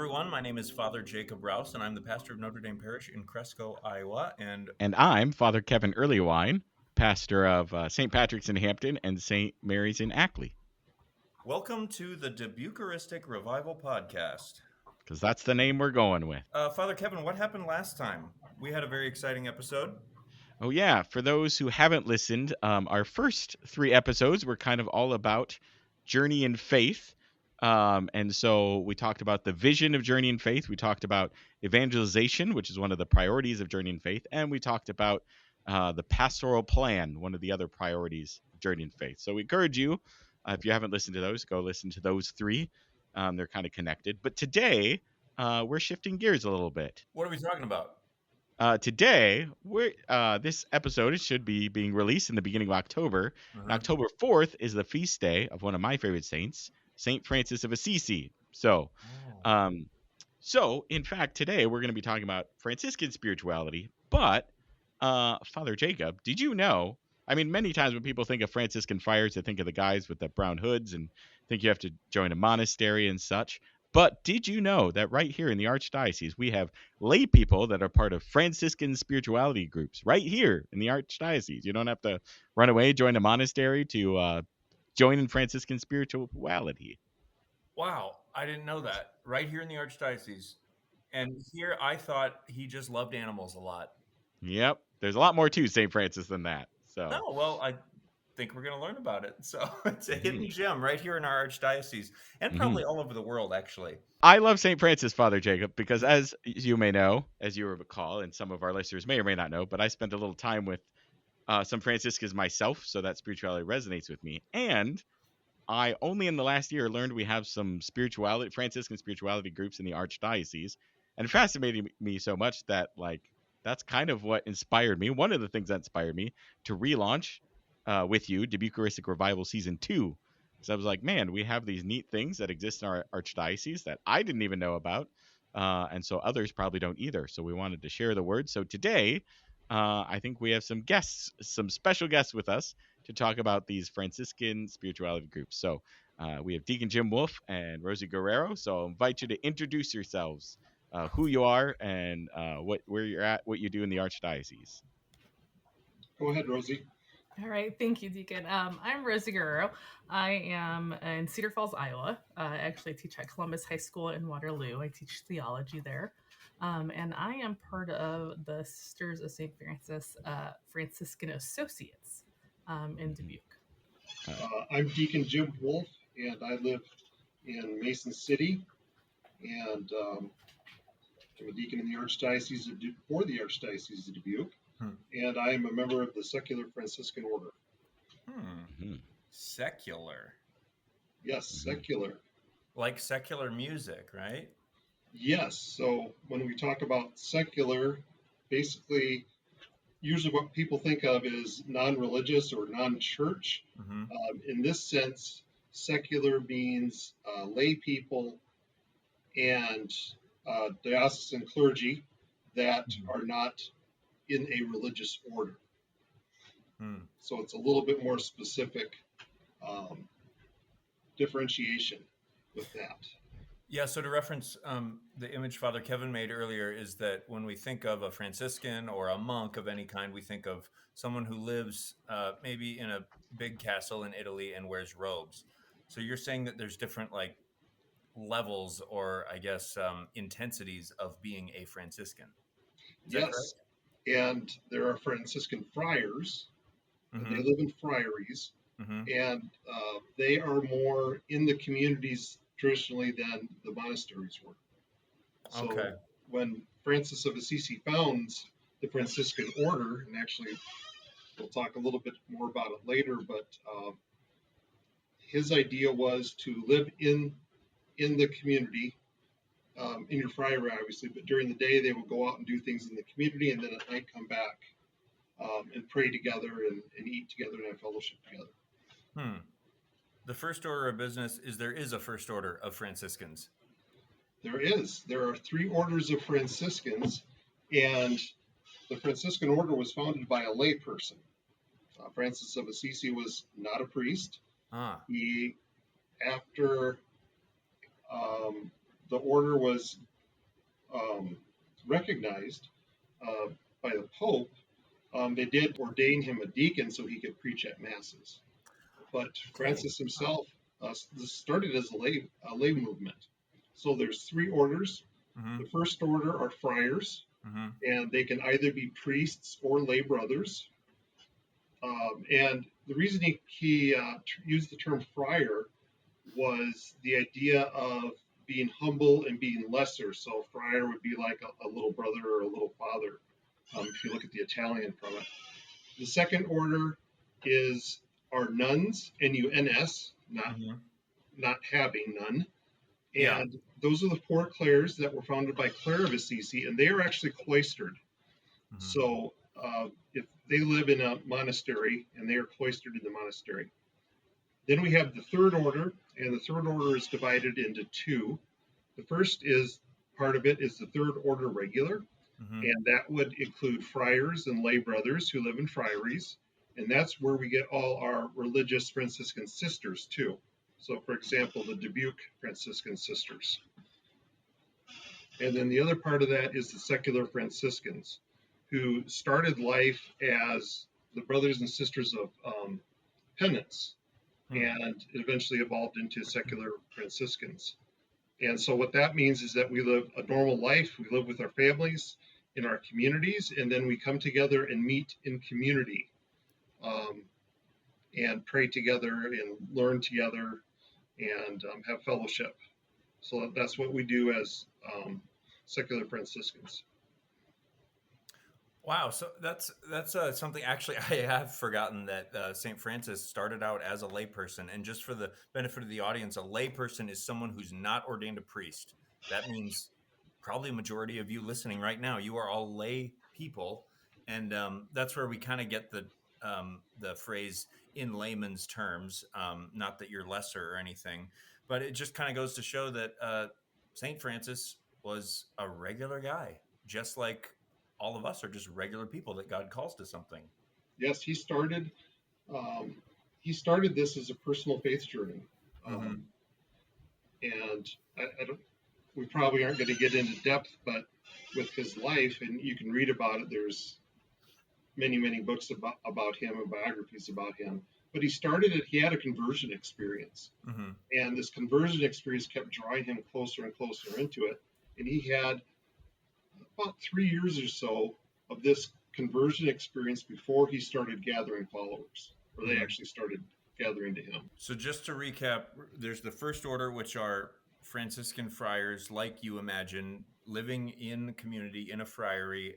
everyone. My name is Father Jacob Rouse, and I'm the pastor of Notre Dame Parish in Cresco, Iowa. And I'm Father Kevin Earlywine, pastor of St. Patrick's in Hampton and St. Mary's in Ackley. Welcome to the Dubuqueristic Revival Podcast. Because that's the name we're going with. Father Kevin, what happened last time? We had a very exciting episode. Oh, yeah. For those who haven't listened, our first 3 episodes were kind of all about journey in faith. And so we talked about the vision of Journey in Faith. We talked about evangelization, which is one of the priorities of Journey in Faith. And we talked about the pastoral plan, one of the other priorities of Journey in Faith. So we encourage you, if you haven't listened to those, go listen to those 3. They're kind of connected. But today, we're shifting gears a little bit. What are we talking about? Today, this episode should be being released in the beginning of October. Mhm. October 4th is the feast day of one of my favorite saints, St. Francis of Assisi. So in fact, today we're going to be talking about Franciscan spirituality. But, Father Jacob, did you know? I mean, many times when people think of Franciscan friars, they think of the guys with the brown hoods and think you have to join a monastery and such. But did you know that right here in the Archdiocese, we have lay people that are part of Franciscan spirituality groups right here in the Archdiocese? You don't have to run away, join a monastery to join in Franciscan spirituality. Wow, I didn't know that. Right here in the Archdiocese. And here I thought he just loved animals a lot. Yep. There's a lot more to St. Francis than that. So. Oh, well, I think we're going to learn about it. So it's a hidden gem right here in our Archdiocese and probably all over the world, actually. I love St. Francis, Father Jacob, because as you may know, as you recall, and some of our listeners may or may not know, but I spent a little time with some Franciscans myself, so that spirituality resonates with me. And I only in the last year learned we have some Franciscan spirituality groups in the Archdiocese, and it fascinated me so much that that's kind of what inspired me. One of the things that inspired me to relaunch with you Dubuqueristic Revival Season 2. So I was like, man, we have these neat things that exist in our Archdiocese that I didn't even know about, and so others probably don't either. So we wanted to share the word. So today, I think we have some special guests with us to talk about these Franciscan spirituality groups. So we have Deacon Jim Wolf and Rosie Guerrero. So I'll invite you to introduce yourselves, who you are, and where you're at, what you do in the Archdiocese. Go ahead, Rosie. All right. Thank you, Deacon. I'm Rosie Guerrero. I am in Cedar Falls, Iowa. I actually teach at Columbus High School in Waterloo. I teach theology there. And I am part of the Sisters of St. Francis Franciscan Associates in Dubuque. I'm Deacon Jim Wolf, and I live in Mason City. And I'm a deacon in the Archdiocese for the Archdiocese of Dubuque. And I am a member of the Secular Franciscan Order. Secular. Yes, secular. Like secular music, right? Yes. So when we talk about secular, basically, usually what people think of is non-religious or non-church. In this sense, secular means lay people and diocesan clergy that are not in a religious order. So it's a little bit more specific differentiation with that. Yeah, so to reference the image Father Kevin made earlier is that when we think of a Franciscan or a monk of any kind, we think of someone who lives maybe in a big castle in Italy and wears robes. So you're saying that there's different levels or I guess intensities of being a Franciscan. Is that correct? And there are Franciscan friars, and they live in friaries, and they are more in the communities traditionally than the monasteries were. So when Francis of Assisi founds the Franciscan order, and actually we'll talk a little bit more about it later, but his idea was to live in the community, in your friary, obviously, but during the day they would go out and do things in the community, and then at night come back and pray together and eat together and have fellowship together. The first order of business is there is a first order of Franciscans. There is. There are 3 orders of Franciscans, and the Franciscan order was founded by a lay person. Francis of Assisi was not a priest. He, after the order was recognized by the Pope, they did ordain him a deacon so he could preach at masses. But Francis himself this started as a lay movement. So there's 3 orders. The first order are friars, and they can either be priests or lay brothers. And the reason he used the term friar was the idea of being humble and being lesser. So friar would be like a little brother or a little father, if you look at the Italian from it. The second order are nuns, N-U-N-S, not having none. And those are the 4 clares that were founded by Clare of Assisi, and they are actually cloistered. So if they live in a monastery, and they are cloistered in the monastery. Then we have the third order, and the third order is divided into 2. The first part of it is the third order regular, and that would include friars and lay brothers who live in friaries, and that's where we get all our religious Franciscan sisters too. So, for example, the Dubuque Franciscan sisters. And then the other part of that is the secular Franciscans, who started life as the brothers and sisters of penance, and it eventually evolved into secular Franciscans. And so what that means is that we live a normal life. We live with our families in our communities, and then we come together and meet in community, and pray together and learn together and have fellowship. So that's what we do as secular Franciscans. Wow, so that's something actually I have forgotten, that St. Francis started out as a layperson. And just for the benefit of the audience, a layperson is someone who's not ordained a priest. That means probably a majority of you listening right now, you are all lay people, and that's where we kind of get the phrase in layman's terms. Not that you're lesser or anything, but it just kind of goes to show that St. Francis was a regular guy, just like all of us are just regular people that God calls to something. Yes, he started this as a personal faith journey, and we probably aren't going to get into depth, but with his life, and you can read about it. There's many books about him and biographies about him. But he started it. He had a conversion experience, and this conversion experience kept drawing him closer and closer into it. And he had about 3 years or so of this conversion experience before he started gathering followers, or they actually started gathering to him. So just to recap, there's the first order, which are Franciscan friars, like you imagine, living in community in a friary,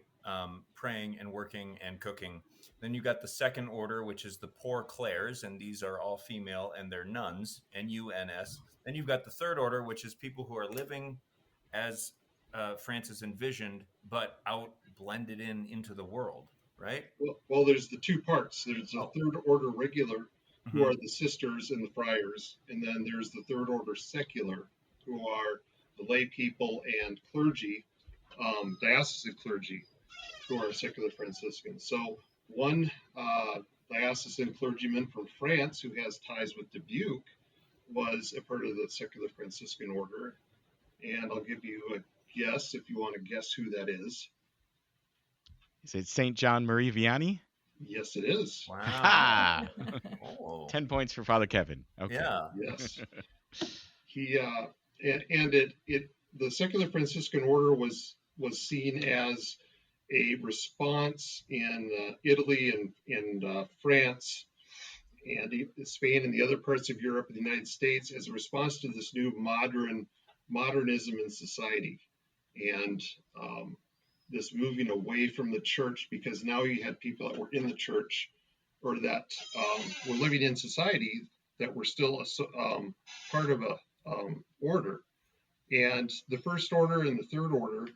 praying and working and cooking. Then you got the second order, which is the poor clares, and these are all female, and they're nuns, N-U-N-S. Then you've got the third order, which is people who are living as Francis envisioned, but blended into the world, right? Well, there's the 2 parts. There's the third order regular, who are the sisters and the friars, and then there's the third order secular, who are the lay people and clergy, diocesan clergy, who are secular Franciscans. So one diocesan clergyman from France who has ties with Dubuque was a part of the secular Franciscan order, and I'll give you a guess if you want to guess who that is. Is it St. John Marie Vianney? Yes, it is. Wow. 10 points for Father Kevin. Okay. Yeah. Yes. He the secular Franciscan order was seen as a response in Italy and France and Spain and the other parts of Europe and the United States as a response to this new modernism in society, and this moving away from the church, because now you had people that were in the church or that were living in society that were still part of a order. And the first order and the third order,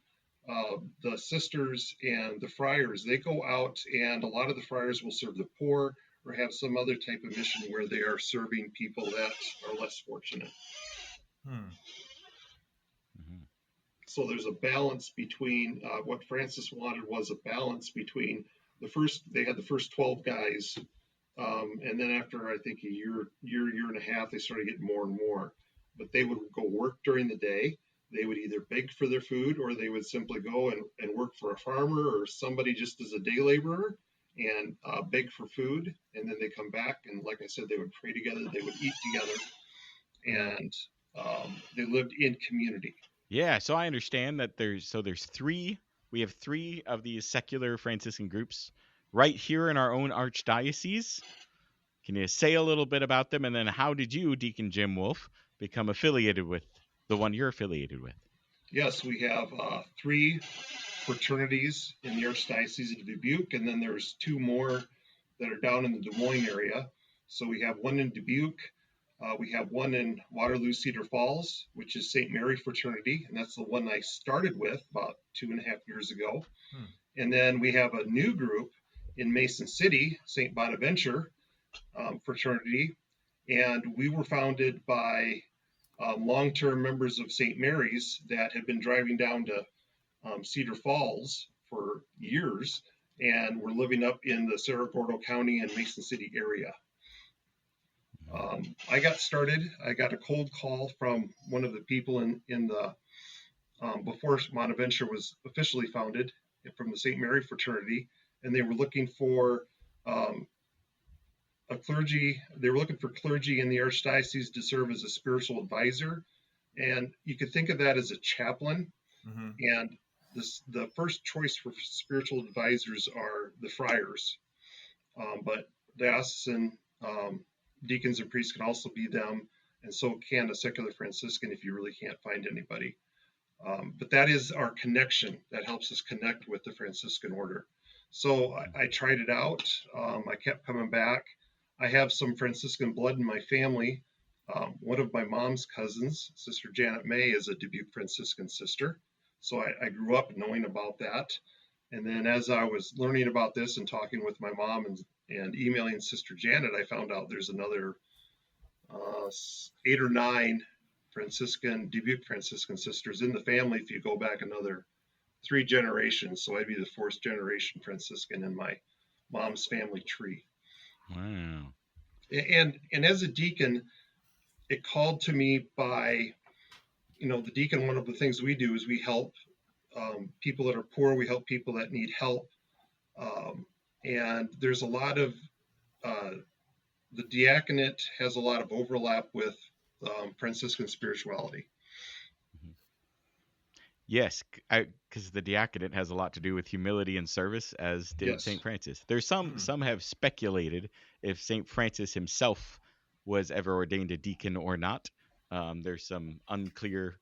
the sisters and the friars, they go out, and a lot of the friars will serve the poor or have some other type of mission where they are serving people that are less fortunate. So there's a balance between what Francis wanted was a balance between they had the first 12 guys, and then after I think a year and a half, they started getting more and more. But they would go work during the day, they would either beg for their food, or they would simply go and work for a farmer or somebody just as a day laborer and beg for food. And then they come back, and like I said, they would pray together, they would eat together, and they lived in community. Yeah, so I understand that there's three. We have three of these secular Franciscan groups right here in our own archdiocese. Can you say a little bit about them, and then how did you, Deacon Jim Wolf, become affiliated with the one you're affiliated with? Yes, we have 3 fraternities in the Archdiocese of Dubuque, and then there's 2 more that are down in the Des Moines area. So we have one in Dubuque, we have one in Waterloo, Cedar Falls, which is St. Mary Fraternity, and that's the one I started with about 2.5 years ago. And then we have a new group in Mason City, St. Bonaventure Fraternity, and we were founded by long-term members of St. Mary's that had been driving down to Cedar Falls for years, and were living up in the Cerro Gordo County and Mason City area. I got started. I got a cold call from one of the people in the before Bonaventure was officially founded, from the St. Mary Fraternity, and they were looking for clergy. They were looking for clergy in the Archdiocese to serve as a spiritual advisor, and you could think of that as a chaplain. And the first choice for spiritual advisors are the friars, but diocesan deacons and priests can also be them, and so can a secular Franciscan if you really can't find anybody. But that is our connection that helps us connect with the Franciscan order. So I tried it out. I kept coming back. I have some Franciscan blood in my family. One of my mom's cousins, Sister Janet May, is a Dubuque Franciscan sister. So I grew up knowing about that. And then as I was learning about this and talking with my mom and emailing Sister Janet, I found out there's another 8 or 9 Dubuque Franciscan sisters in the family if you go back another 3 generations. So I'd be the 4th generation Franciscan in my mom's family tree. Wow. And as a deacon, it called to me by, the deacon, one of the things we do is we help people that are poor. We help people that need help. And there's a lot of, the diaconate has a lot of overlap with Franciscan spirituality. Yes, because the diaconate has a lot to do with humility and service, as did St. Francis. There's some have speculated if St. Francis himself was ever ordained a deacon or not. There's some unclear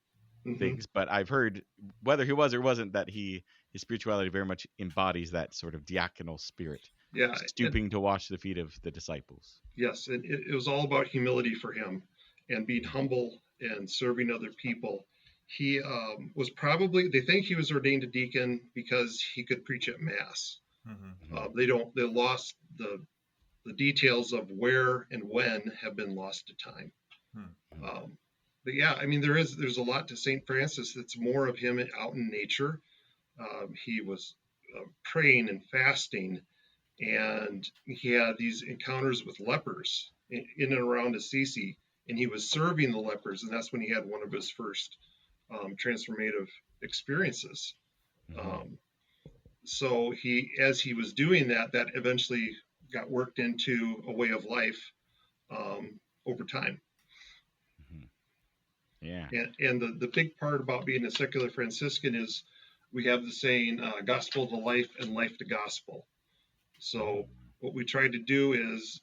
things, but I've heard whether he was or wasn't that his spirituality very much embodies that sort of diaconal spirit. Yeah, stooping to wash the feet of the disciples. Yes, and it was all about humility for him and being humble and serving other people. He was probably, they think he was ordained a deacon because he could preach at Mass. They lost the details of where and when have been lost to time. But yeah, I mean, there's a lot to St. Francis that's more of him out in nature. He was praying and fasting, and he had these encounters with lepers in and around Assisi, and he was serving the lepers, and that's when he had one of his first transformative experiences. So as he was doing that eventually got worked into a way of life over time. Yeah. And the big part about being a secular Franciscan is we have the saying, gospel to life and life to gospel. So what we try to do is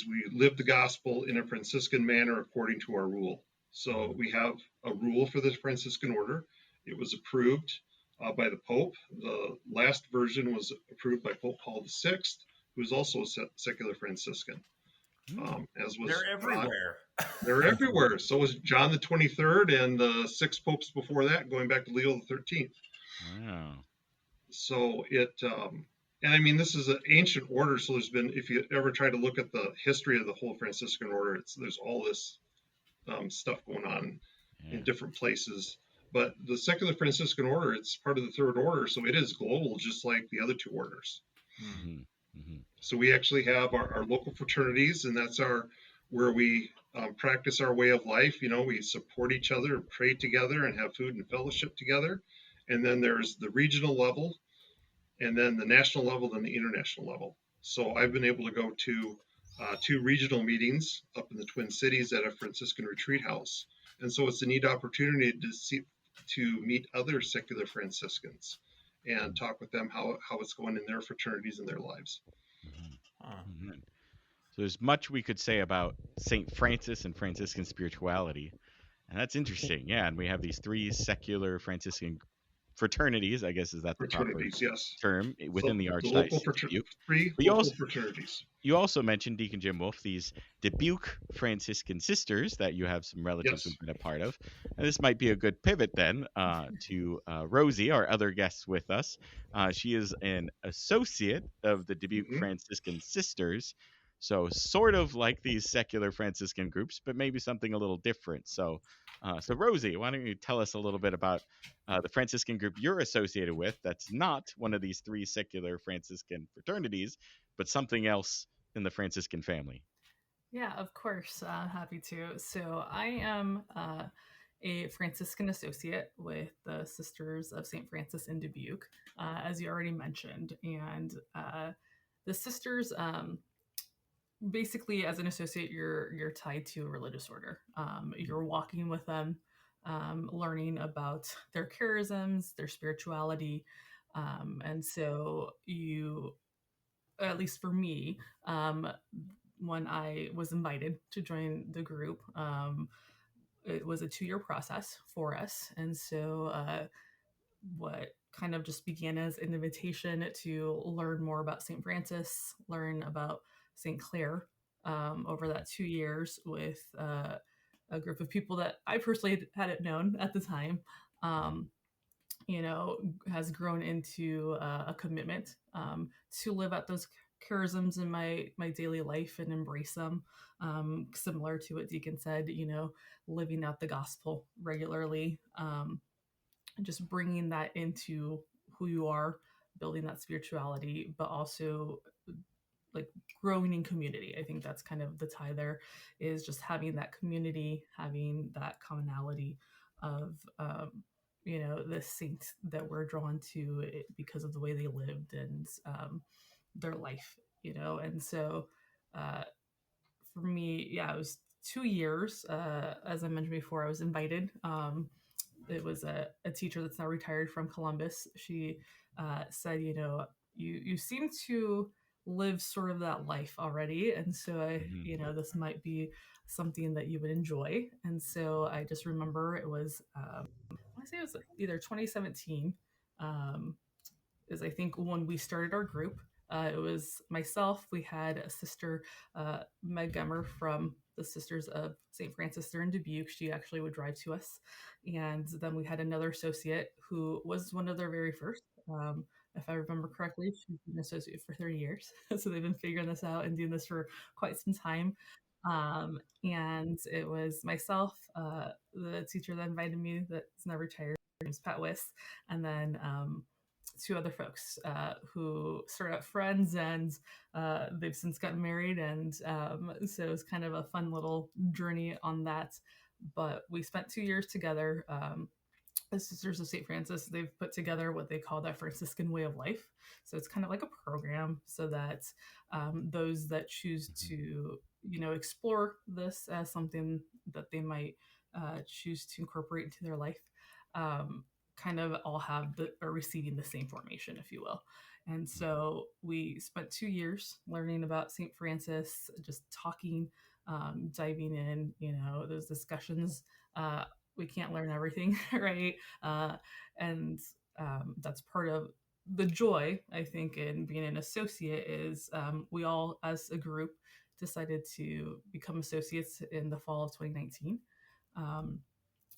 we live the gospel in a Franciscan manner according to our rule. So we have a rule for the Franciscan order. It was approved by the Pope. The last version was approved by Pope Paul VI, who is also a secular Franciscan. They're everywhere. They're everywhere. So was John the 23rd and the 6 popes before that, going back to Leo the 13th. Wow. So and I mean, this is an ancient order. So there's been, if you ever try to look at the history of the whole Franciscan order, there's all this stuff going on in different places. But the secular Franciscan order, it's part of the 3rd order, so it is global, just like the other 2 orders. So we actually have our local fraternities, and that's our where we practice our way of life. We support each other, pray together, and have food and fellowship together. And then there's the regional level, and then the national level, and the international level. So I've been able to go to 2 regional meetings up in the Twin Cities at a Franciscan retreat house. And so it's a neat opportunity to meet other secular Franciscans and talk with them how it's going in their fraternities and their lives. Mm-hmm. So there's much we could say about St. Francis and Franciscan spirituality. And that's interesting. Yeah. And we have these 3 secular Franciscan fraternities, I guess, is that the proper Yes. term within the Archdiocese of Dubuque. 3 local fraternities. You also mentioned, Deacon Jim Wolf, these Dubuque Franciscan sisters that you have some relatives who've been a part of. And this might be a good pivot then to Rosie, our other guest with us. She is an associate of the Dubuque Franciscan Sisters. So sort of like these secular Franciscan groups, but maybe something a little different. So Rosie, why don't you tell us a little bit about the Franciscan group you're associated with that's not one of these 3 secular Franciscan fraternities, but something else in the Franciscan family? Yeah, of course. Happy to. So I am a Franciscan associate with the Sisters of St. Francis in Dubuque, as you already mentioned. And the sisters, basically, as an associate, you're tied to a religious order. You're walking with them, learning about their charisms, their spirituality. And so you, at least for me, when I was invited to join the group, it was a 2-year process for us. And so what kind of just began as an invitation to learn more about St. Francis, learn about St. Clare over that 2 years with a group of people that I personally hadn't known at the time, has grown into a commitment to live out those charisms in my daily life and embrace them. Similar to what Deacon said, living out the gospel regularly, just bringing that into who you are, building that spirituality, but also like growing in community. I think that's kind of the tie there, is just having that community, having that commonality of the saints that we're drawn to because of the way they lived and their life, and so for me, yeah, it was 2 years. As I mentioned before, I was invited. It was a teacher that's now retired from Columbus. She said, you seem to live sort of that life already, and so this might be something that you would enjoy. And so I just remember it was I want to say it was either 2017 is I think when we started our group. It was myself. We had a sister, Meg Gummer from the Sisters of St. Francis there in Dubuque. She actually would drive to us. And then we had another associate who was one of their very first. If I remember correctly, she's been an associate for 30 years. So they've been figuring this out and doing this for quite some time. And it was myself, the teacher that invited me that's now retired, her name's Pat Wiss, and then 2 other folks who started out friends, and they've since gotten married. And so it was kind of a fun little journey on that. But we spent 2 years together. The Sisters of St. Francis, they've put together what they call that Franciscan way of life. So it's kind of like a program so that those that choose to, explore this as something that they might choose to incorporate into their life, kind of all are receiving the same formation, if you will. And so we spent 2 years learning about St. Francis, just talking, diving in, those discussions. We can't learn everything, right? And that's part of the joy, I think, in being an associate is we all, as a group, decided to become associates in the fall of 2019.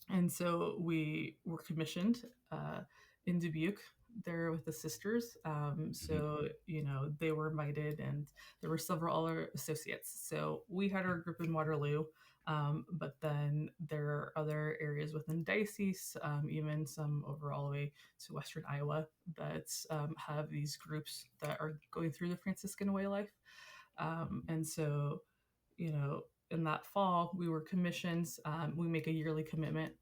And so we were commissioned in Dubuque there with the sisters. So, they were invited, and there were several other associates. So we had our group in Waterloo, but then there are other areas within diocese, even some over all the way to Western Iowa, that have these groups that are going through the Franciscan way of life. And so, in that fall, we were commissioned. We make a yearly commitment.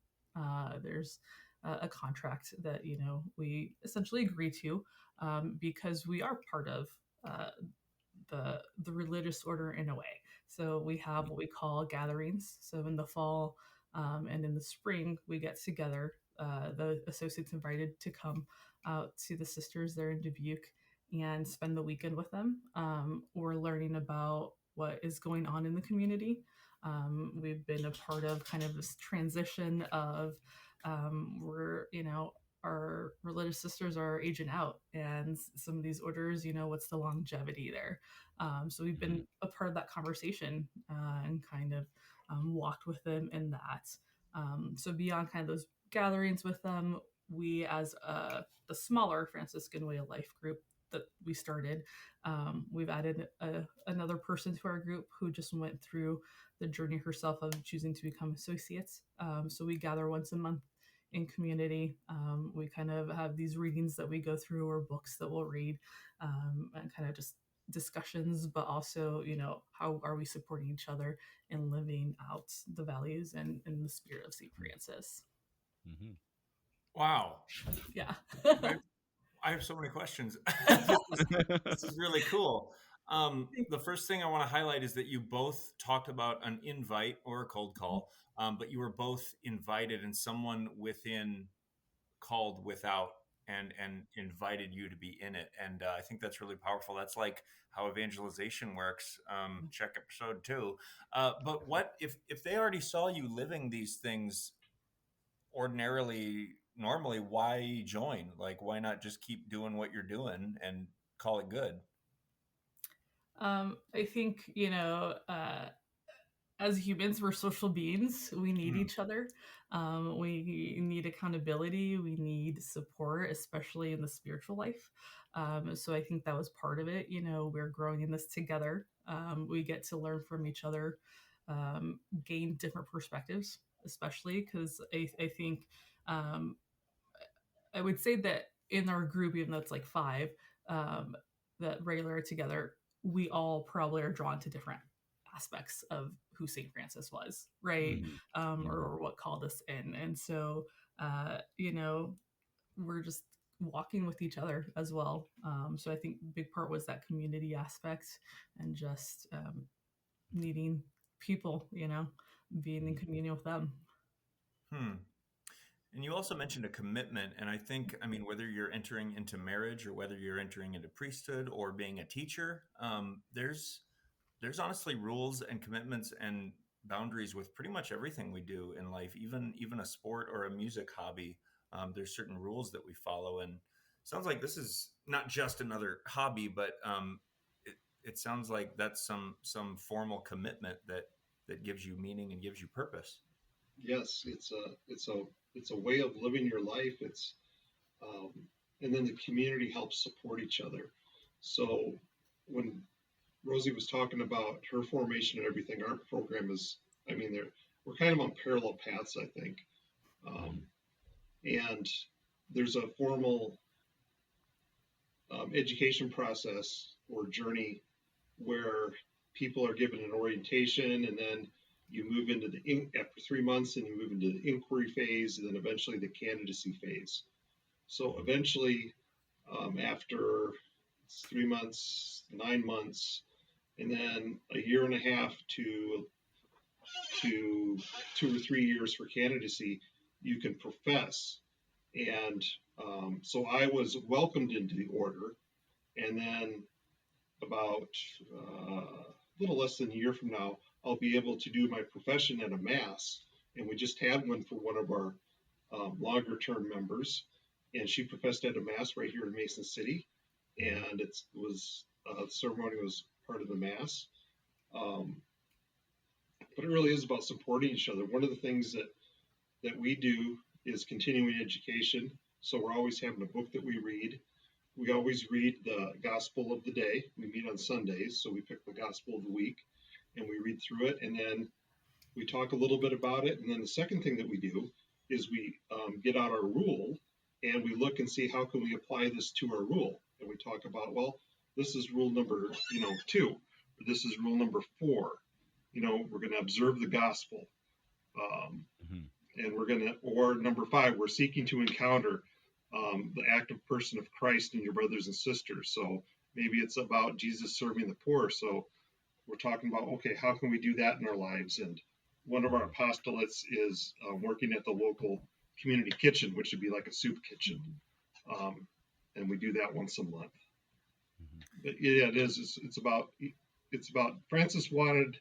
There's a contract that we essentially agree to, because we are part of the religious order in a way. So we have what we call gatherings. So in the fall and in the spring, we get together. The associates invited to come out to the sisters there in Dubuque and spend the weekend with them. We're learning about what is going on in the community. We've been a part of kind of this transition of our religious sisters are aging out, and some of these orders, what's the longevity there? So we've been a part of that conversation and kind of walked with them in that. So beyond kind of those gatherings with them, we, as the smaller Franciscan Way of Life group that we started, we've added another person to our group who just went through the journey herself of choosing to become associates. So we gather once a month in community. We kind of have these readings that we go through, or books that we'll read, and kind of just discussions, but also, how are we supporting each other in living out the values and the spirit of St. Francis. Mm-hmm. Wow. Yeah. I have so many questions. This is really cool. The first thing I want to highlight is that you both talked about an invite or a cold call, but you were both invited, and someone within called without and invited you to be in it. And I think that's really powerful. That's like how evangelization works. Check episode 2. But what if they already saw you living these things normally, why join? Like, why not just keep doing what you're doing and call it good? I think, as humans, we're social beings. We need each other. We need accountability. We need support, especially in the spiritual life. So I think that was part of it. We're growing in this together. We get to learn from each other, gain different perspectives, especially because I think I would say that in our group, even though it's like 5 that regular together, we all probably are drawn to different aspects of who St. Francis was, right? Or what called us in. And so, we're just walking with each other as well. So I think big part was that community aspect, and just needing people, being in communion with them. And you also mentioned a commitment. And I think, whether you're entering into marriage or whether you're entering into priesthood or being a teacher, there's honestly rules and commitments and boundaries with pretty much everything we do in life, even a sport or a music hobby. There's certain rules that we follow. And it sounds like this is not just another hobby, but it sounds like that's some formal commitment that gives you meaning and gives you purpose. Yes, it's a way of living your life. And then the community helps support each other. So when Rosie was talking about her formation and everything, our program is, we're kind of on parallel paths, I think. And there's a formal education process or journey where people are given an orientation, and then you move into after 3 months, and you move into the inquiry phase, and then eventually the candidacy phase. So eventually, after 3 months, 9 months, and then a year and a half to 2 or 3 years for candidacy, you can profess. And so I was welcomed into the order, and then about a little less than a year from now, I'll be able to do my profession at a mass. And we just had one for one of our longer term members, and she professed at a mass right here in Mason City, and the ceremony was part of the mass. But it really is about supporting each other. One of the things that we do is continuing education. So we're always having a book that we read. We always read the Gospel of the day. We meet on Sundays, so we pick the Gospel of the week, and we read through it, and then we talk a little bit about it. And then the second thing that we do is we get out our rule, and we look and see how can we apply this to our rule. And we talk about, well, this is rule number 2, or this is rule number 4. we're going to observe the gospel. Mm-hmm. And we're going to, or number 5, we're seeking to encounter the active person of Christ in your brothers and sisters. So maybe it's about Jesus serving the poor. So we're talking about, okay, how can we do that in our lives? And one of our apostolates is working at the local community kitchen, which would be like a soup kitchen. And we do that once a month. But yeah, it is. It's about Francis wanted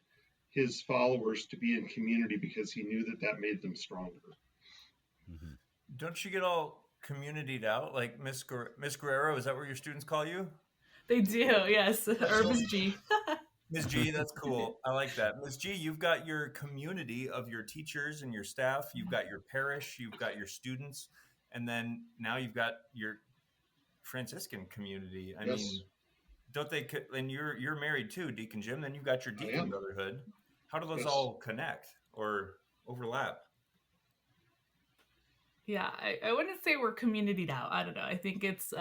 his followers to be in community because he knew that made them stronger. Mm-hmm. Don't you get all communitied out, like Miss Guerrero? Is that what your students call you? They do, yes. Or Miss G. Miss G, that's cool. I like that. Miss G, you've got your community of your teachers and your staff. You've got your parish. You've got your students. And then now you've got your Franciscan community. I mean, don't they? And you're married too, Deacon Jim. Then you've got your Deacon Brotherhood. How do those all connect or overlap? Yeah, I wouldn't say we're communitied out. I don't know. I think it's,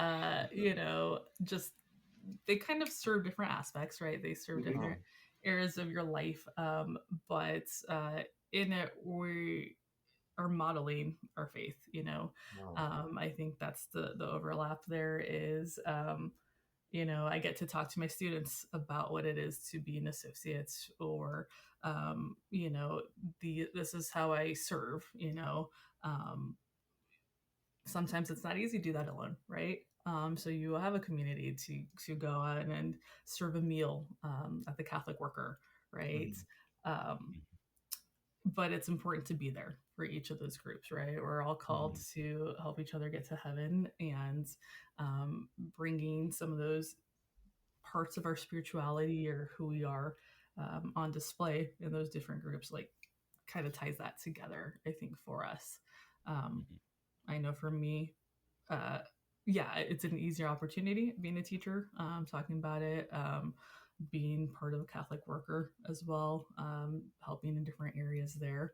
just they kind of serve different aspects, right? They serve different areas of your life. But in it, we are modeling our faith, I think that's the overlap there is, I get to talk to my students about what it is to be an associate, or, this is how I serve, sometimes it's not easy to do that alone, right? So you have a community to go out and serve a meal at the Catholic Worker, right? But it's important to be there for each of those groups, right? We're all called to help each other get to heaven, and bringing some of those parts of our spirituality or who we are on display in those different groups, like kind of ties that together, I think, for us. I know for me, it's an easier opportunity being a teacher, talking about it, being part of a Catholic Worker as well, helping in different areas there.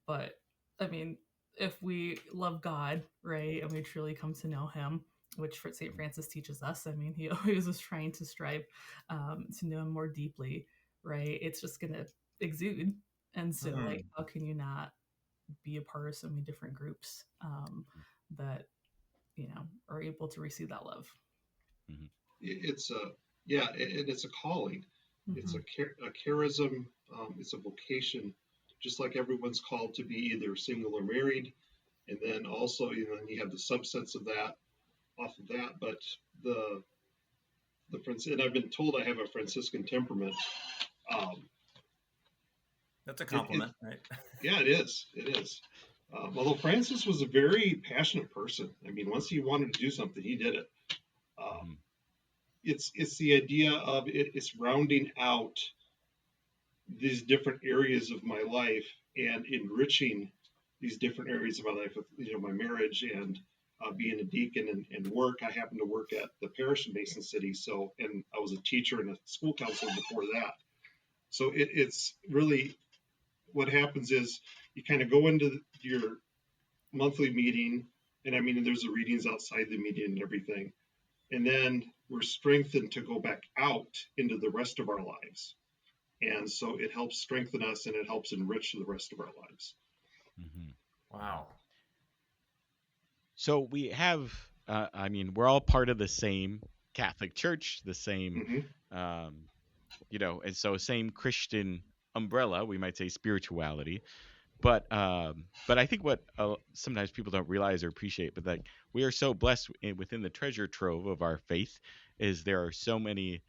But I mean, if we love God, right, and we truly come to know him, which St. Francis teaches us, I mean, he always was trying to strive to know him more deeply, right? It's just going to exude. And so, like, how can you not be a part of so many different groups that, are able to receive that love? It's a calling. It's a charism. It's a vocation, just like everyone's called to be either single or married. And then also, you have the subsets of that off of that. But and I've been told I have a Franciscan temperament. That's a compliment, right? Yeah, it is. It is. Although Francis was a very passionate person. I mean, once he wanted to do something, he did it. It's the idea of it's rounding out these different areas of my life and enriching these different areas of my life with my marriage and being a deacon and work. I happened to work at the parish in Mason City, and I was a teacher and a school counselor before that. So it's really what happens is you kind of go into your monthly meeting, and I mean there's the readings outside the meeting and everything, and then we're strengthened to go back out into the rest of our lives. And so it helps strengthen us and it helps enrich the rest of our lives. Wow. So we have, we're all part of the same Catholic Church, the same, and so same Christian umbrella, we might say spirituality. But I think what sometimes people don't realize or appreciate, but that we are so blessed within the treasure trove of our faith, is there are so many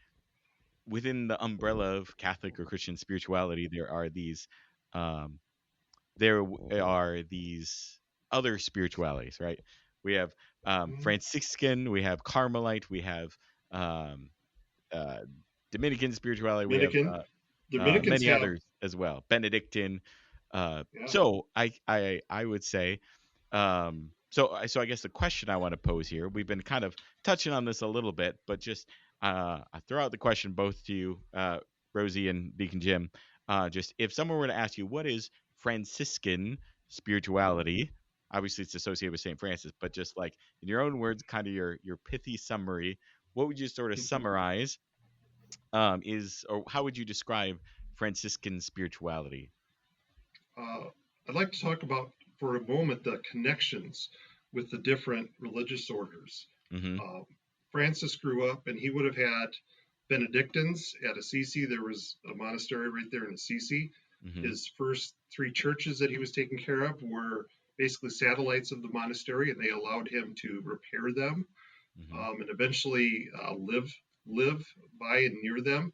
within the umbrella of Catholic or Christian spirituality. There are these other spiritualities, right? We have Franciscan, we have Carmelite, we have Dominican spirituality, we have many others as well, Benedictine. So I would say, so I guess the question I want to pose here, we've been kind of touching on this a little bit, but just I throw out the question both to you, Rosie and Deacon Jim, just if someone were to ask you, what is Franciscan spirituality? Obviously it's associated with St. Francis, but just like in your own words, kind of your pithy summary, what would you sort of summarize is, or how would you describe Franciscan spirituality? I'd like to talk about for a moment the connections with the different religious orders. Mm-hmm. Francis grew up, and he would have had Benedictines at Assisi. There was a monastery right there in Assisi. Mm-hmm. His first 3 churches that he was taking care of were basically satellites of the monastery, and they allowed him to repair them, Mm-hmm. and eventually live by and near them.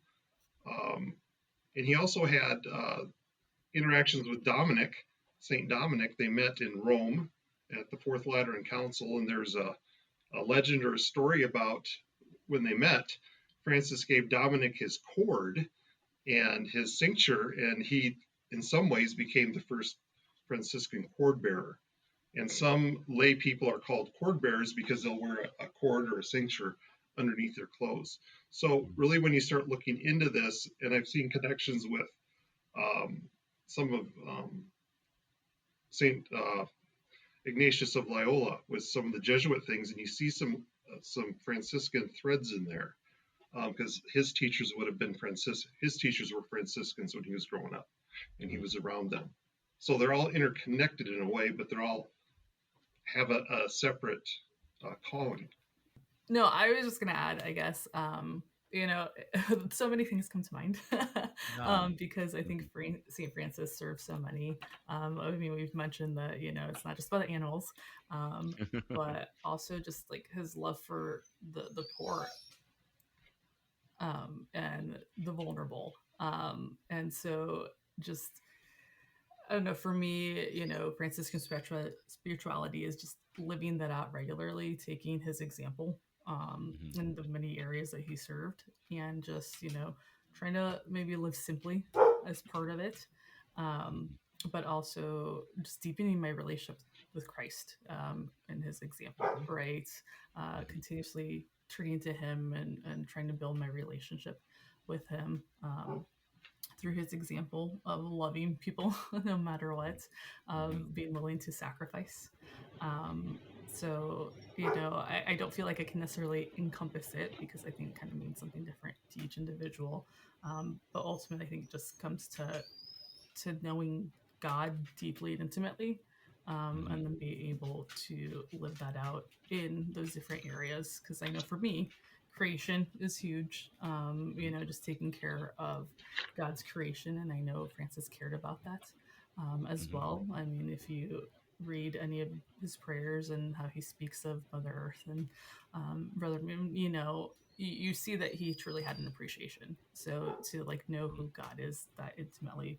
And he also had interactions with Saint Dominic. They met in Rome at the Fourth Lateran Council, and there's a legend or a story about when they met. Francis gave Dominic his cord and his cincture, and he, in some ways, became the first Franciscan cord bearer. And some lay people are called cord bearers because they'll wear a cord or a cincture underneath their clothes. So really, when you start looking into this, and I've seen connections with some of Saint Ignatius of Loyola with some of the Jesuit things, and you see some Franciscan threads in there, because his teachers would have been his teachers were Franciscans when he was growing up, and he was around them. So they're all interconnected in a way, but they're all have a separate calling. No, I was just gonna add, I guess, so many things come to mind because I think St. Francis served so many. I mean, we've mentioned that, it's not just about the animals, but also just like his love for the poor and the vulnerable. And so just, I don't know, for me, Franciscan spirituality is just living that out regularly, taking his example in the many areas that he served, and just, trying to maybe live simply as part of it, but also just deepening my relationship with Christ and his example, right? Continuously turning to him and trying to build my relationship with him. Through his example of loving people no matter what, being willing to sacrifice. So, I don't feel like I can necessarily encompass it because I think it kind of means something different to each individual. But ultimately, I think it just comes to knowing God deeply and intimately, and then be able to live that out in those different areas. Because I know for me, creation is huge. Just taking care of God's creation, and I know Francis cared about that as well. I mean, if you read any of his prayers and how he speaks of Mother Earth and Brother Moon, you see that he truly had an appreciation. So to like know who God is that intimately,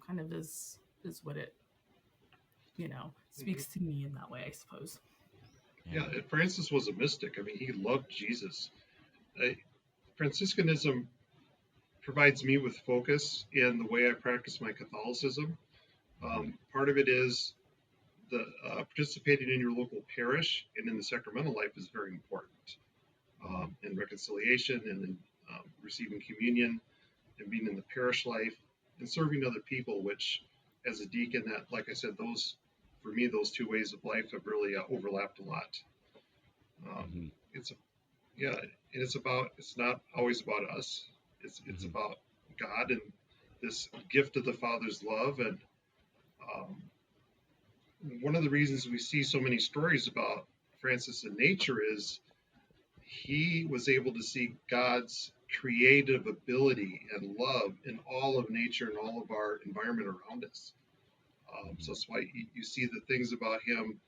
kind of is what it speaks to me in that way, I suppose. Yeah, Francis was a mystic. I mean, he loved Jesus. Franciscanism provides me with focus in the way I practice my Catholicism. Part of it is the participating in your local parish and in the sacramental life is very important. In reconciliation and in receiving communion and being in the parish life and serving other people, which as a deacon, that, like I said, those 2 ways of life have really overlapped a lot. It's not always about us. It's about God and this gift of the Father's love. And one of the reasons we see so many stories about Francis in nature is he was able to see God's creative ability and love in all of nature and all of our environment around us. So that's why you see the things about him.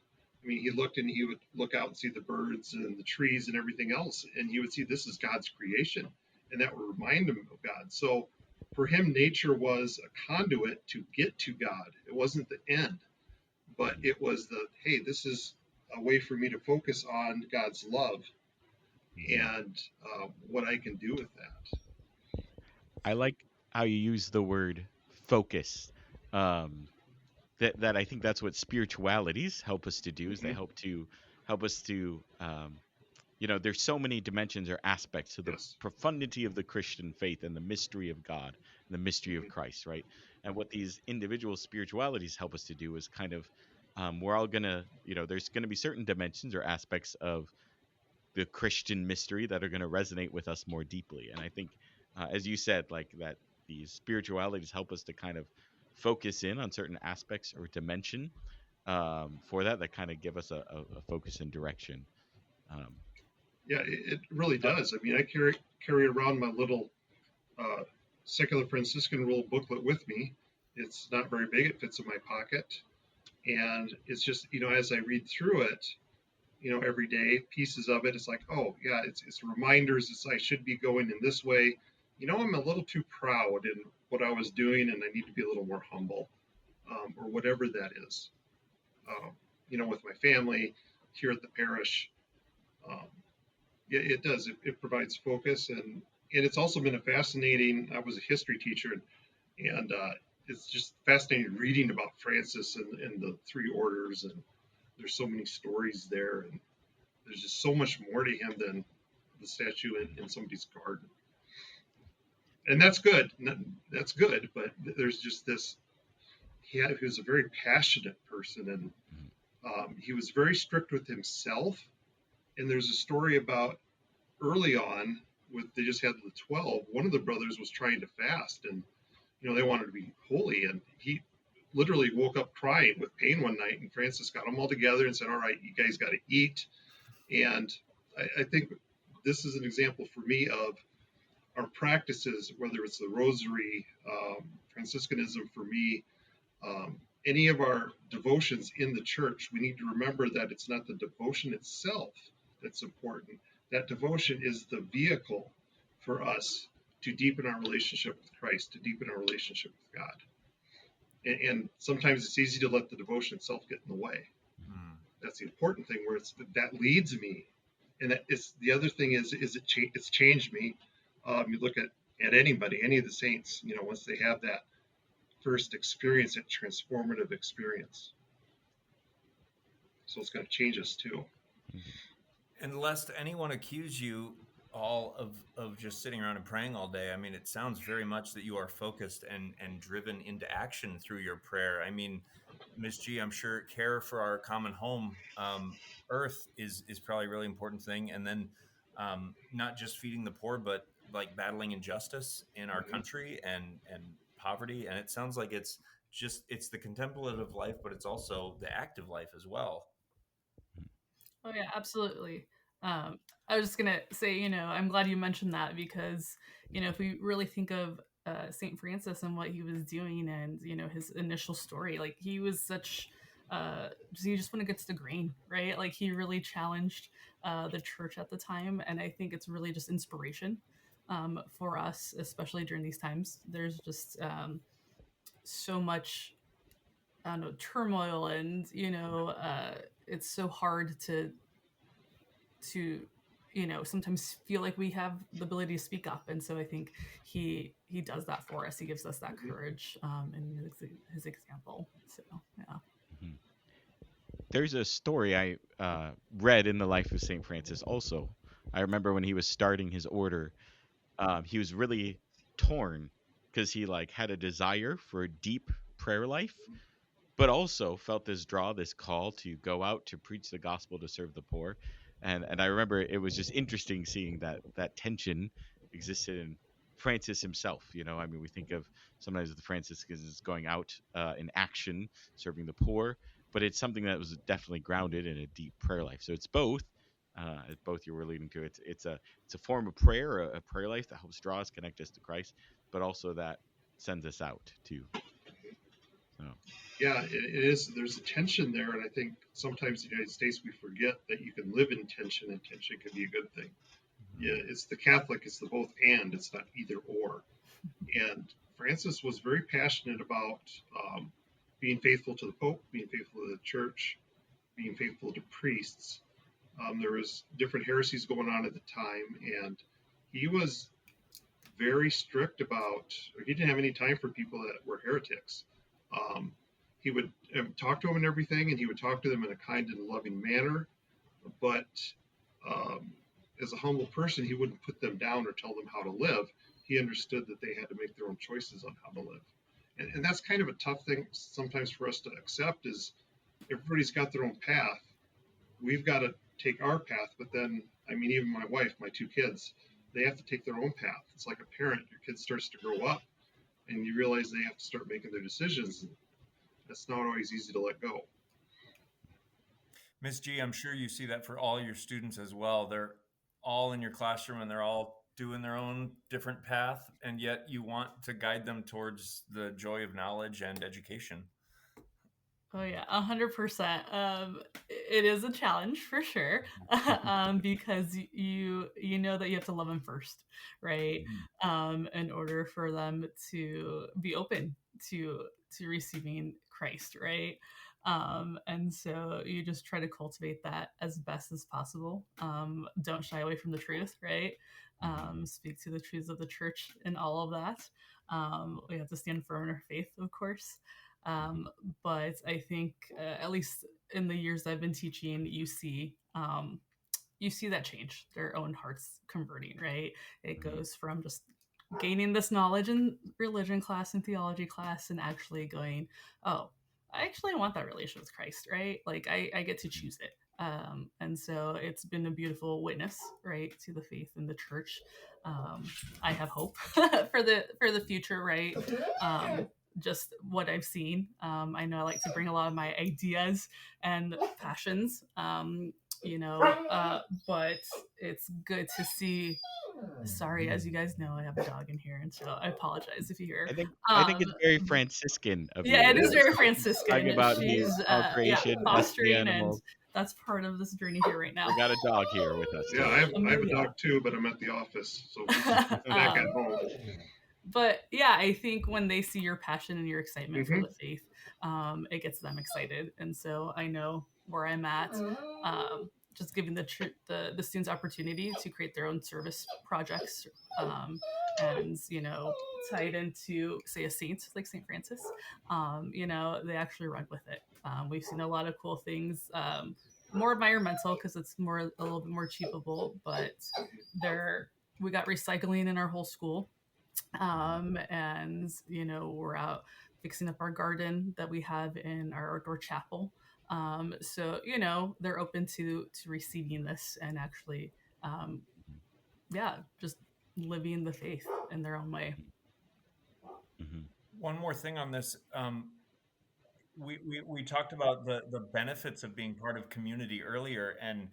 I mean, he looked and he would look out and see the birds and the trees and everything else, and he would see this is God's creation, and that would remind him of God. So for him, nature was a conduit to get to God. It wasn't the end, but it was hey, this is a way for me to focus on God's love and what I can do with that. I like how you use the word focus. That I think that's what spiritualities help us to do, is they help us to there's so many dimensions or aspects to the profundity of the Christian faith and the mystery of God and the mystery of Christ, right? And what these individual spiritualities help us to do is kind of we're all gonna there's gonna be certain dimensions or aspects of the Christian mystery that are going to resonate with us more deeply. And I think, as you said, like that these spiritualities help us to kind of focus in on certain aspects or dimension for that kind of give us a focus and direction. Yeah, it really does. I mean, I carry around my little secular Franciscan rule booklet with me. It's not very big. It fits in my pocket. And it's just, as I read through it, every day, pieces of it, it's like, oh, yeah, it's reminders. I should be going in this way. I'm a little too proud in what I was doing, and I need to be a little more humble, or whatever that is. With my family here at the parish, it does. It provides focus, and it's also been a fascinating. I was a history teacher, and it's just fascinating reading about Francis and the three orders, and there's so many stories there, and there's just so much more to him than the statue in somebody's garden. And that's good. That's good, but there's just this. He was a very passionate person, and he was very strict with himself. And there's a story about early on, they just had the 12. One of the brothers was trying to fast, and they wanted to be holy, and he literally woke up crying with pain one night, and Francis got them all together and said, all right, you guys got to eat. And I think this is an example for me of our practices, whether it's the rosary, Franciscanism for me, any of our devotions in the church, we need to remember that it's not the devotion itself that's important. That devotion is the vehicle for us to deepen our relationship with Christ, to deepen our relationship with God. And sometimes it's easy to let the devotion itself get in the way. That's the important thing, where that leads me. And the other thing is it's changed me. You look at anybody, any of the saints, once they have that first experience, that transformative experience. So it's going to change us too. And lest anyone accuse you all of just sitting around and praying all day, I mean, it sounds very much that you are focused and driven into action through your prayer. I mean, Ms. G, I'm sure care for our common home, earth is probably a really important thing. And then not just feeding the poor, but like battling injustice in our country and poverty. And it sounds like it's the contemplative life, but it's also the active life as well. Oh yeah, absolutely. I was just gonna say, I'm glad you mentioned that, because, if we really think of St. Francis and what he was doing, and his initial story, like he was such, he just went against the grain, right? Like he really challenged the church at the time, and I think it's really just inspiration for us, especially during these times. There's just so much, I don't know, turmoil, and it's so hard to sometimes feel like we have the ability to speak up. And so I think he does that for us. He gives us that courage in his example. So yeah. There's a story I read in the life of St. Francis also. I remember when he was starting his order, he was really torn because he had a desire for a deep prayer life, but also felt this call to go out to preach the gospel, to serve the poor. And I remember it was just interesting seeing that tension existed in Francis himself. I mean, we think of sometimes the Franciscans as going out in action, serving the poor, but it's something that was definitely grounded in a deep prayer life. So it's both you were alluding to. It's a form of prayer, a prayer life that helps draw us, connect us to Christ, but also that sends us out too. So. Yeah, it is. There's a tension there, and I think sometimes in the United States we forget that you can live in tension, and tension can be a good thing. Yeah, it's the Catholic. It's the both and. It's not either or. And Francis was very passionate about being faithful to the Pope, being faithful to the Church, being faithful to priests. There was different heresies going on at the time, and he was very strict about. He didn't have any time for people that were heretics. He would talk to them and everything, and he would talk to them in a kind and loving manner. But as a humble person, he wouldn't put them down or tell them how to live. He understood that they had to make their own choices on how to live. And that's kind of a tough thing sometimes for us to accept, is everybody's got their own path. We've got to take our path, but then, I mean, even my wife, my 2 kids, they have to take their own path. It's like a parent. Your kid starts to grow up, and you realize they have to start making their decisions. That's not always easy to let go. Ms. G, I'm sure you see that for all your students as well. They're all in your classroom and they're all doing their own different path, and yet you want to guide them towards the joy of knowledge and education. Oh yeah, 100%. It is a challenge for sure, because you know that you have to love them first, right? In order for them to be open to receiving Christ, right? And so you just try to cultivate that as best as possible. Don't shy away from the truth, right? Speak to the truths of the church and all of that. We have to stand firm in our faith, of course. But I think, at least in the years I've been teaching, you see that change, their own hearts converting, right? It goes from just gaining this knowledge in religion class and theology class and actually going, oh, I actually want that relationship with Christ, right? Like I get to choose it. And so it's been a beautiful witness, right, to the faith in the church. I have hope for the future, right? Just what I've seen. I know I like to bring a lot of my ideas and passions, but it's good to see. Sorry, as you guys know, I have a dog in here, and so I apologize if you hear. I think it's very Franciscan of you. Yeah, it is very Franciscan. Talking about She's all creation, fostering, animals. And that's part of this journey here right now. We got a dog here with us. Yeah, I have a dog too, but I'm at the office, so back at home. But yeah, I think when they see your passion and your excitement for the faith, it gets them excited. And so I know where I'm at, just giving the students opportunity to create their own service projects, and tied into, say, a saint like St. Francis. They actually run with it. We've seen a lot of cool things. More environmental because it's a little bit more achievable, but we got recycling in our whole school. And we're out fixing up our garden that we have in our outdoor chapel. So they're open to receiving this and actually just living the faith in their own way. One more thing on this. We talked about the benefits of being part of community earlier, and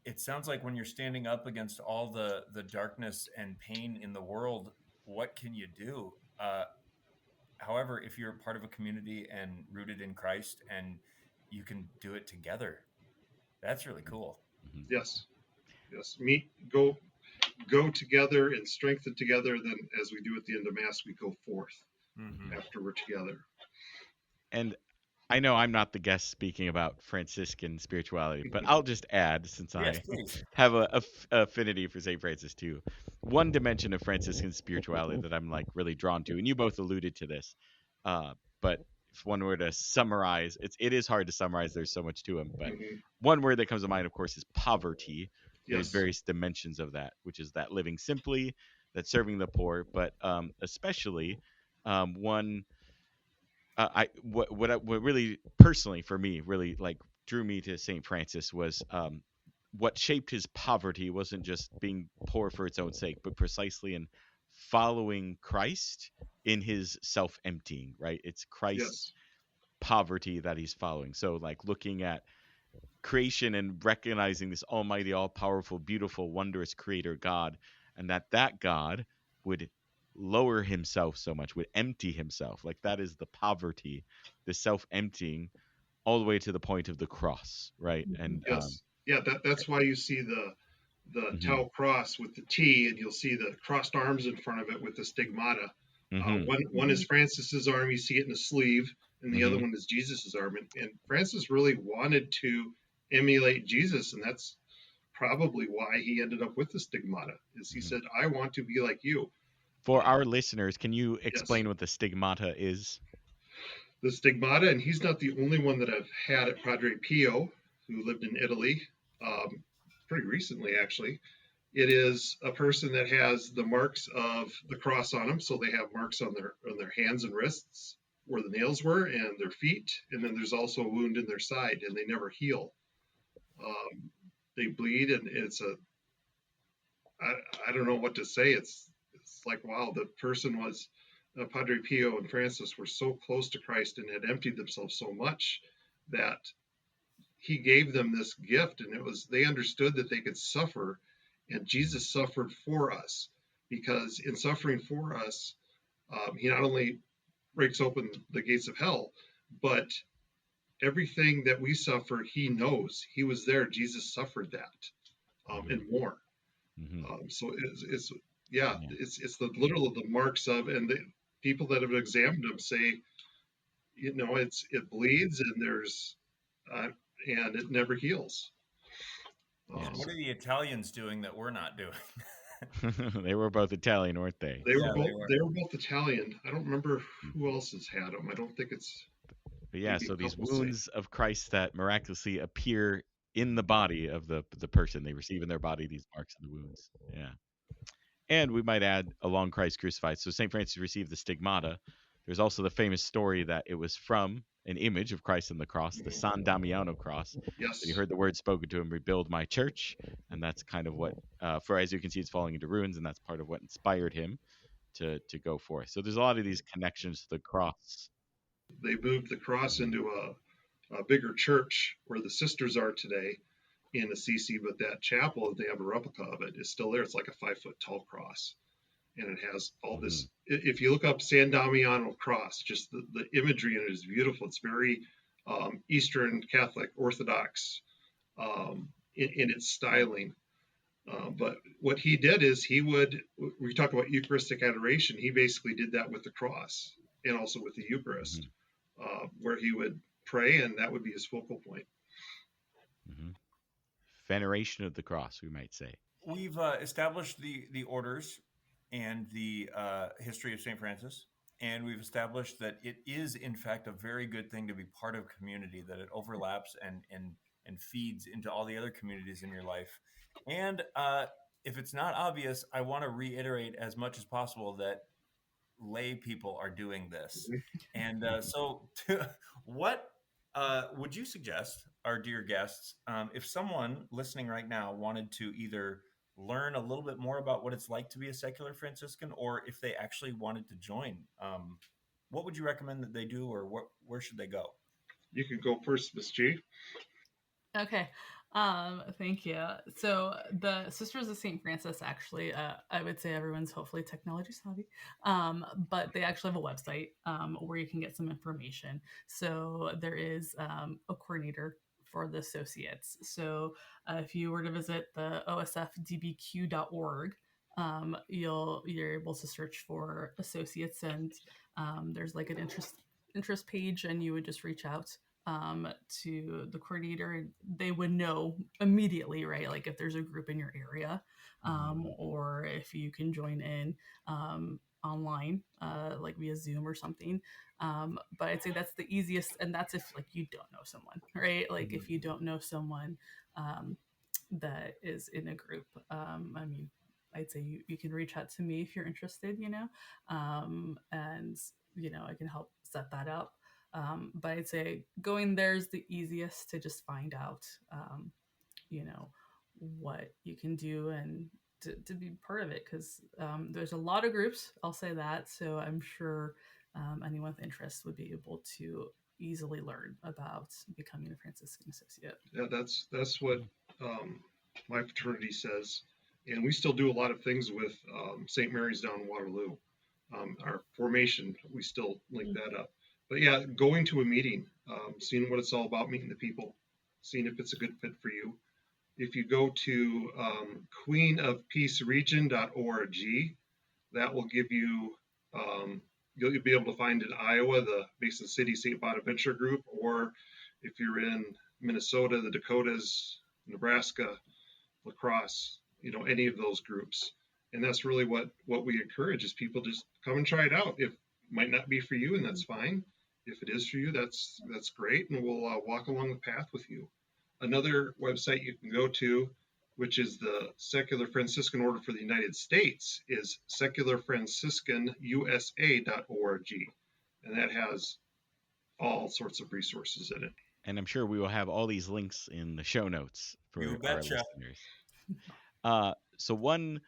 it sounds like when you're standing up against all the darkness and pain in the world, what can you do? However, if you're part of a community and rooted in Christ and you can do it together, that's really cool. Yes. Go together and strengthen together. Then, as we do at the end of Mass, we go forth after we're together. And I know I'm not the guest speaking about Franciscan spirituality, but I'll just add, since I have a affinity for St. Francis too, one dimension of Franciscan spirituality that I'm really drawn to, and you both alluded to this, but if one were to summarize, it is hard to summarize. There's so much to him, but one word that comes to mind, of course, is poverty. There's various dimensions of that, which is that living simply, that serving the poor, but especially one. What really personally for me really drew me to St. Francis was what shaped his poverty wasn't just being poor for its own sake, but precisely in following Christ in his self-emptying, right? It's Christ's poverty that he's following. So looking at creation and recognizing this almighty, all-powerful, beautiful, wondrous creator God, and that God would lower himself so much, would empty himself. That is the poverty, the self-emptying, all the way to the point of the cross, right? And that's why you see the tau cross with the T, and you'll see the crossed arms in front of it with the stigmata. One is Francis's arm, you see it in the sleeve, and the other one is Jesus's arm. And Francis really wanted to emulate Jesus, and that's probably why he ended up with the stigmata, is he said, I want to be like you. For our listeners, can you explain what the stigmata is? The stigmata, and he's not the only one that I've had at Padre Pio, who lived in Italy pretty recently, actually. It is a person that has the marks of the cross on them, so they have marks on their hands and wrists where the nails were, and their feet, and then there's also a wound in their side, and they never heal. they bleed, and I don't know what to say. It's like, wow, the person was Padre Pio and Francis were so close to Christ and had emptied themselves so much that he gave them this gift, and they understood that they could suffer, and Jesus suffered for us, because in suffering for us, he not only breaks open the gates of hell, but everything that we suffer, he knows. He was there. Jesus suffered that, and more. So it's literal the marks of, and the people that have examined him say, it bleeds, and and it never heals. What are the Italians doing that we're not doing? They were both Italian, weren't they? They were both Italian. I don't remember who else has had them. I don't think it's. But yeah, so these wounds of Christ that miraculously appear in the body of the person, they receive in their body these marks of the wounds. Yeah. And we might add, along Christ crucified. So St. Francis received the stigmata. There's also the famous story that it was from an image of Christ on the cross, the San Damiano cross. Yes. He heard the word spoken to him, rebuild my church. And that's kind of what, for as you can see, it's falling into ruins. And that's part of what inspired him to go forth. So there's a lot of these connections to the cross. They moved the cross into a bigger church where the sisters are today in Assisi, but that chapel, they have a replica of it, is still there. It's like a 5-foot tall cross. And it has all this. If you look up San Damiano cross, just the imagery in it is beautiful. It's very Eastern Catholic Orthodox in its styling. But what he did is we talk about Eucharistic adoration. He basically did that with the cross and also with the Eucharist, where he would pray, and that would be his focal point. Veneration of the cross, we might say. We've established the orders and the history of St. Francis, and we've established that it is, in fact, a very good thing to be part of community, that it overlaps and feeds into all the other communities in your life. And if it's not obvious, I want to reiterate as much as possible that lay people are doing this. And what would you suggest, our dear guests, if someone listening right now wanted to either learn a little bit more about what it's like to be a secular Franciscan, or if they actually wanted to join, what would you recommend that they do, or where should they go? You can go first, Miss G. Okay. Thank you. So the Sisters of St. Francis, actually, I would say everyone's hopefully technology savvy, but they actually have a website where you can get some information. So there is a coordinator for the associates. So if you were to visit the osfdbq.org, you're able to search for associates, and there's like an interest page, and you would just reach out to the coordinator, and they would know immediately, right? Like if there's a group in your area, or if you can join in online, like via Zoom or something. But I'd say that's the easiest, and that's if like you don't know someone, right? Like if you don't know someone that is in a group, I mean, I'd say you can reach out to me if you're interested, and I can help set that up. But I'd say going there is the easiest to just find out, what you can do and to be part of it, because there's a lot of groups, I'll say that. So I'm sure anyone with interest would be able to easily learn about becoming a Franciscan associate. Yeah, that's what my fraternity says. And we still do a lot of things with St. Mary's down in Waterloo. Our formation, we still link that up. But yeah, going to a meeting, seeing what it's all about, meeting the people, seeing if it's a good fit for you. If you go to queenofpeaceregion.org, that will give you, you'll be able to find in Iowa, the Mason City St. Bonaventure group, or if you're in Minnesota, the Dakotas, Nebraska, La Crosse, any of those groups. And that's really what we encourage is people just come and try it out. It might not be for you, and that's fine. If it is for you, that's great, and we'll walk along the path with you. Another website you can go to, which is the Secular Franciscan Order for the United States, is secularfranciscanusa.org, and that has all sorts of resources in it. And I'm sure we will have all these links in the show notes for You our betcha. listeners. So one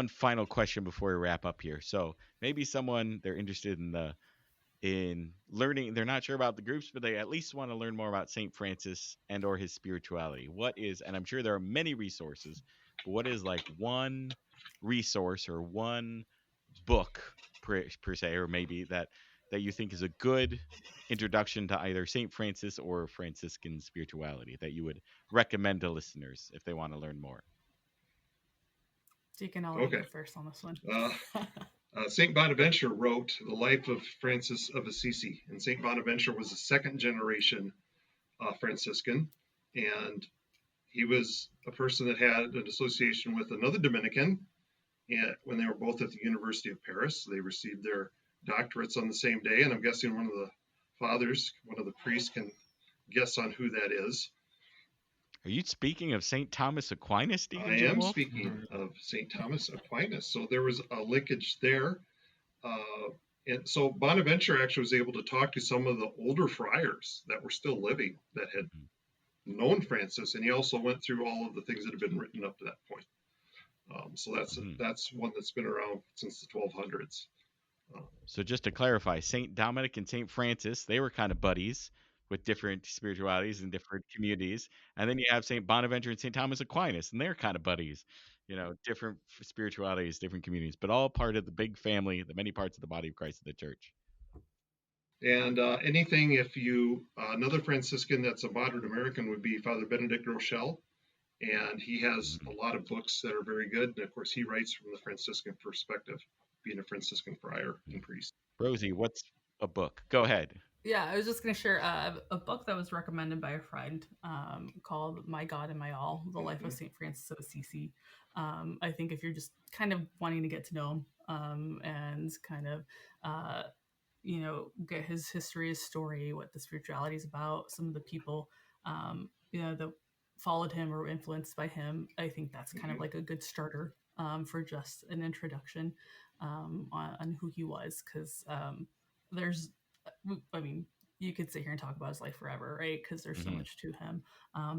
final question before we wrap up here. So maybe someone, they're interested in learning, they're not sure about the groups, but they at least want to learn more about St. Francis and or his spirituality. What is, and I'm sure there are many resources, but what is like one resource or one book per se, or maybe that you think is a good introduction to either St. Francis or Franciscan spirituality that you would recommend to listeners if they want to learn more? Deacon, I'll let you go first on this one. St. Bonaventure wrote The Life of Francis of Assisi, and St. Bonaventure was a second generation Franciscan, and he was a person that had an association with another Dominican, and when they were both at the University of Paris. They received their doctorates on the same day, and I'm guessing one of the fathers, one of the priests, can guess on who that is. Are you speaking of St. Thomas Aquinas, Deacon Jim Wolf? I am speaking of St. Thomas Aquinas. So there was a linkage there. And so Bonaventure actually was able to talk to some of the older friars that were still living that had known Francis. And he also went through all of the things that had been written up to that point. So that's one that's been around since the 1200s. So just to clarify, St. Dominic and St. Francis, they were kind of buddies with different spiritualities and different communities. And then you have St. Bonaventure and St. Thomas Aquinas, and they're kind of buddies, different spiritualities, different communities, but all part of the big family, the many parts of the body of Christ of the church. And another Franciscan that's a modern American would be Father Benedict Rochelle. And he has a lot of books that are very good. And of course, he writes from the Franciscan perspective, being a Franciscan friar and priest. Rosie, what's a book? Go ahead. Yeah, I was just going to share a book that was recommended by a friend called My God and My All, The Life of St. Francis of Assisi. I think if you're just kind of wanting to get to know him and kind of, get his history, his story, what the spirituality is about, some of the people, that followed him or were influenced by him, I think that's kind of like a good starter for just an introduction on who he was, because you could sit here and talk about his life forever, right? Because there's so much to him.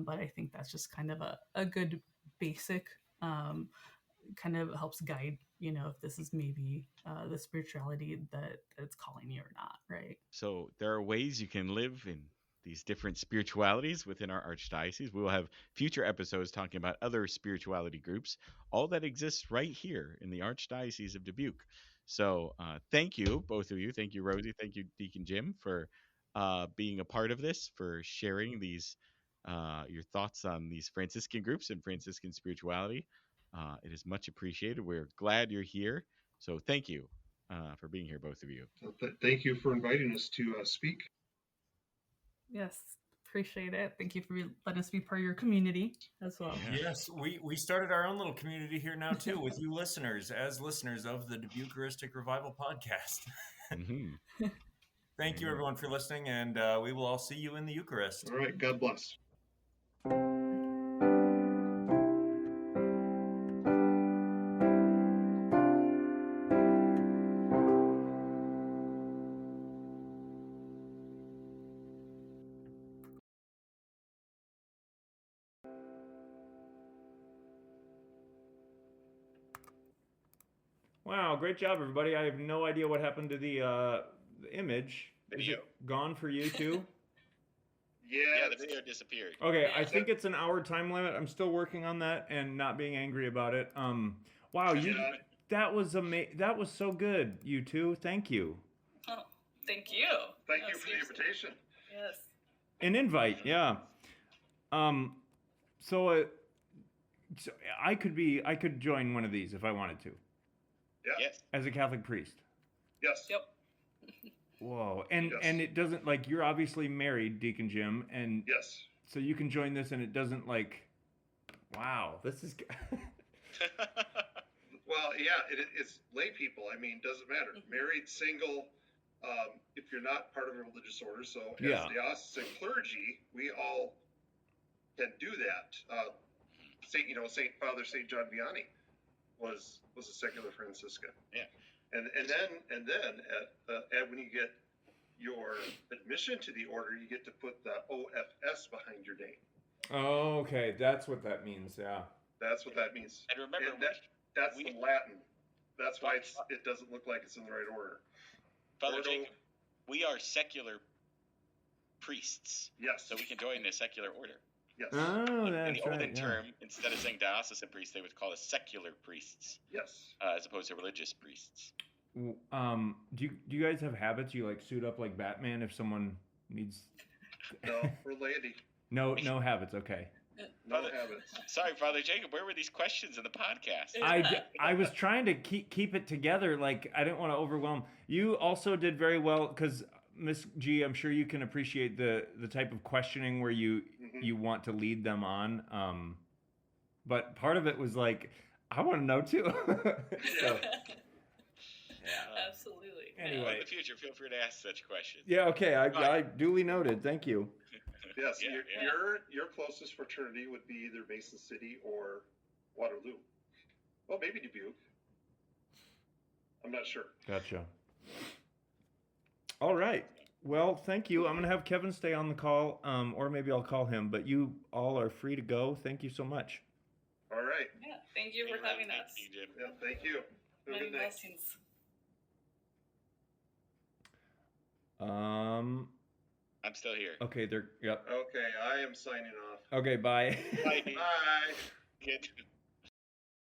But I think that's just kind of a good basic, kind of helps guide, if this is maybe the spirituality that it's calling you or not, right? So there are ways you can live in these different spiritualities within our archdiocese. We will have future episodes talking about other spirituality groups, all that exists right here in the Archdiocese of Dubuque. So thank you, both of you. Thank you, Rosie. Thank you, Deacon Jim, for being a part of this, for sharing these your thoughts on these Franciscan groups and Franciscan spirituality. It is much appreciated. We're glad you're here. So thank you for being here, both of you. Thank you for inviting us to speak. Yes, appreciate it. Thank you for letting us be part of your community as well. Yes, we started our own little community here now too, with you listeners, as listeners of the Dubuque Revival podcast. Thank you everyone for listening, and we will all see you in the Eucharist. All right, God bless. Wow, great job, everybody. I have no idea what happened to the image. Video. Is it gone for you too? Yeah, the video disappeared. Okay, I think it's an hour time limit. I'm still working on that and not being angry about it. Wow, that was that was so good, you two. Thank you. Oh, thank you. Thank you for the invitation. Yes. An invite, yeah. So I could join one of these if I wanted to. Yeah. Yes. As a Catholic priest. Yes. Yep. Whoa, and it doesn't, like, you're obviously married, Deacon Jim, and yes, so you can join this, and it doesn't, like, wow, this is. Well, yeah, it's lay people. I mean, doesn't matter. Married, single, if you're not part of a religious order. So as diocesan clergy, we all can do that. Saint John Vianney was a secular Franciscan. Yeah. And then at when you get your admission to the order, you get to put the OFS behind your name. Oh, okay. That's what that means. Yeah. That's what that means. And remember, that's the Latin. That's why it doesn't look like it's in the right order. Father Jacob, we are secular priests. Yes. So we can join the secular order. Yes. Oh, that's in the olden right, term, instead of saying diocesan priests, they would call us secular priests. Yes. As opposed to religious priests. Do you guys have habits? You like suit up like Batman if someone needs? No, we're laity. No habits. Okay. No habits. Sorry, Father Jacob. Where were these questions in the podcast? I was trying to keep it together. Like I didn't want to overwhelm. You also did very well because Miss G, I'm sure you can appreciate the type of questioning where you want to lead them on. But part of it was like I want to know too. So, yeah, absolutely. Anyway, in the future, feel free to ask such questions. Yeah. Okay. I duly noted. Thank you. Yes, your closest fraternity would be either Mason City or Waterloo. Well, maybe Dubuque. I'm not sure. Gotcha. All right. Well, thank you. I'm going to have Kevin stay on the call, or maybe I'll call him, but you all are free to go. Thank you so much. All right. Yeah, thank you for having us. Thank you, Jim. Yeah, thank you. Many blessings. I'm still here. Okay, yep. Okay, I am signing off. Okay, bye. Bye. Bye. Good.